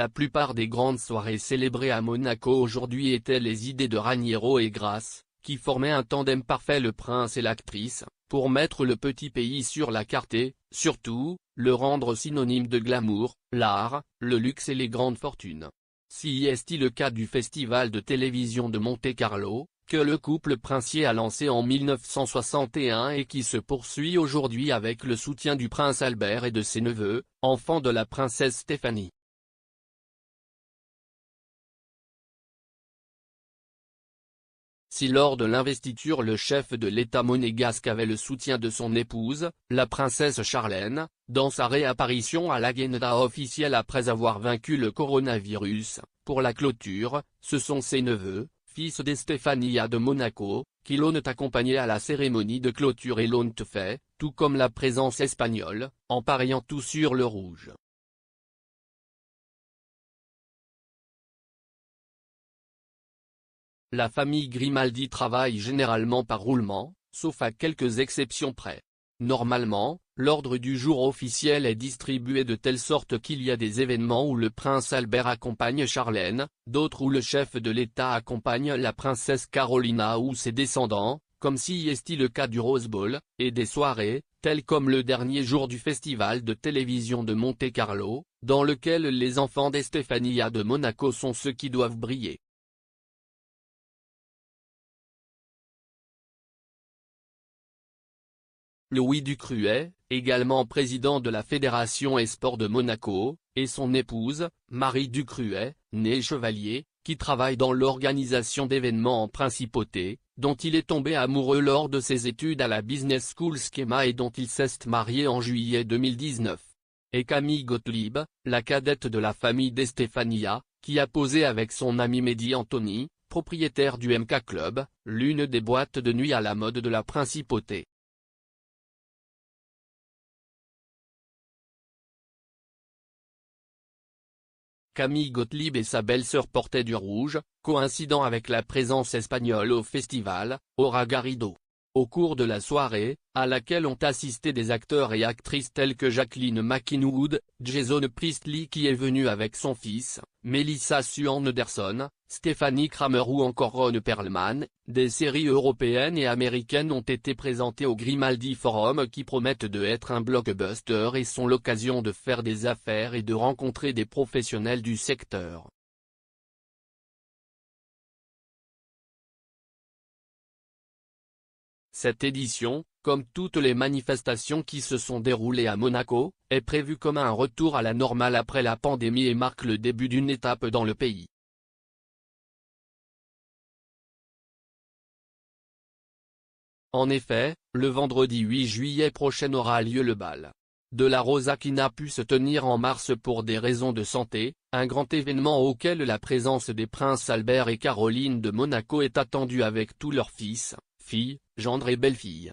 La plupart des grandes soirées célébrées à Monaco aujourd'hui étaient les idées de Raniero et Grace, qui formaient un tandem parfait, le prince et l'actrice, pour mettre le petit pays sur la carte et, surtout, le rendre synonyme de glamour, l'art, le luxe et les grandes fortunes. Si est le cas du festival de télévision de Monte-Carlo, que le couple princier a lancé en 1961 et qui se poursuit aujourd'hui avec le soutien du prince Albert et de ses neveux, enfants de la princesse Stéphanie. Si lors de l'investiture le chef de l'État monégasque avait le soutien de son épouse, la princesse Charlène, dans sa réapparition à l'agenda officielle après avoir vaincu le coronavirus, pour la clôture, ce sont ses neveux, fils d'Estefania de Monaco, qui l'ont accompagné à la cérémonie de clôture et l'ont fait, tout comme la présence espagnole, en pariant tout sur le rouge. La famille Grimaldi travaille généralement par roulement, sauf à quelques exceptions près. Normalement, l'ordre du jour officiel est distribué de telle sorte qu'il y a des événements où le prince Albert accompagne Charlène, d'autres où le chef de l'État accompagne la princesse Carolina ou ses descendants, comme si est le cas du Rose Bowl, et des soirées, telles comme le dernier jour du festival de télévision de Monte-Carlo, dans lequel les enfants d'Estefania de Monaco sont ceux qui doivent briller. Louis Ducruet, également président de la Fédération et Sport de Monaco, et son épouse, Marie Ducruet, née Chevalier, qui travaille dans l'organisation d'événements en principauté, dont il est tombé amoureux lors de ses études à la Business School Schema et dont il s'est marié en juillet 2019. Et Camille Gottlieb, la cadette de la famille d'Estefania, qui a posé avec son ami Mehdi Anthony, propriétaire du MK Club, l'une des boîtes de nuit à la mode de la principauté. Camille Gottlieb et sa belle-sœur portaient du rouge, coïncidant avec la présence espagnole au festival, Aura Garrido. Au cours de la soirée, à laquelle ont assisté des acteurs et actrices tels que Jacqueline McInwood, Jason Priestley qui est venu avec son fils, Melissa Sue Anderson, Stephanie Kramer ou encore Ron Perlman, des séries européennes et américaines ont été présentées au Grimaldi Forum qui promettent de être un blockbuster et sont l'occasion de faire des affaires et de rencontrer des professionnels du secteur. Cette édition, comme toutes les manifestations qui se sont déroulées à Monaco, est prévue comme un retour à la normale après la pandémie et marque le début d'une étape dans le pays. En effet, le vendredi 8 juillet prochain aura lieu le bal de la Rosa qui n'a pu se tenir en mars pour des raisons de santé, un grand événement auquel la présence des princes Albert et Caroline de Monaco est attendue avec tous leurs fils, filles, gendres et belles-filles.